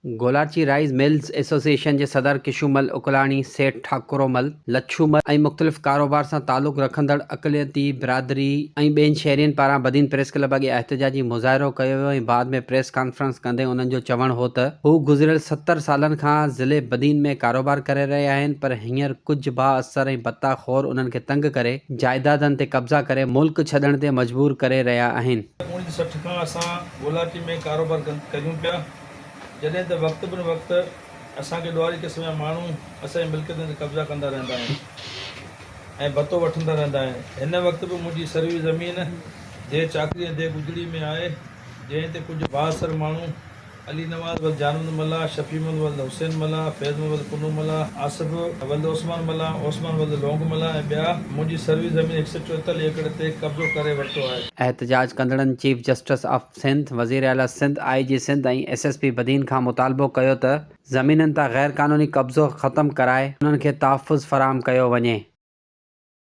गोलाची rice mills association के सदर किशुमल उकलाणी, सेठ ठाकुरोमल, लच्छूमल ऐं मुख़्तलिफ़ कारोबार से ताल्लुक़ रखंदड़ अक़लियती बिरादरी ऐं ॿियनि शहरियुनि पारां बदीन प्रेस क्लब अॻे एहतजाजी मुज़ाहिरो कयो वियो ऐं बाद में प्रेस कॉन्फ्रेंस कंदे उन्हनि जो चवणु हो त हू गुज़िरियल 70 सालनि खां ज़िले बदीन में कारोबार करे रहिया आहिनि, पर हींअर कुझु बाअसर ऐं बत्ताख़ोर उन्हनि खे तंग करे जाइदादनि ते कब्ज़ा करे मुल्क छॾण ते मजबूर करे रहिया आहिनि। 1960 खां असां गोलाची में कारोबार कयूं पिया, जॾहिं त वक़्त बिन वक़्तु असांखे ॾुआरी क़िस्म जा माण्हू असांजी मिल्कियतुनि ते कब्ज़ा कंदा रहंदा आहिनि ऐं भतो वठंदा रहंदा आहिनि। हिन वक़्तु बि मुंहिंजी सर्वी ज़मीन जे चाकरीअ दे गुजड़ी में आहे, जंहिं ते कुझु बाअसर माण्हू अली नवाज़ वल जानवंद मला, शफ़ी महमद वल हुसैन मला, फैज़ महमद वल कुनू मला, आसिफ वल ओस्मान मला, ओस्मान वल लोंग मला ऐं ॿिया मुंहिंजी सर्वी ज़मीन 144 एकड़ ते कब्ज़ो करे वरितो आहे। एहतजाज कंदड़नि चीफ जस्टिस ऑफ सिंध, वज़ीर आला सिंध, IG सिंध ऐं SSP बदीन खां मुतालबो कयो त ज़मीननि तां गैर क़ानूनी कब्ज़ो ख़त्म कराए उन्हनि खे तहफ़्फ़ुज़ फ़राहम कयो वञे।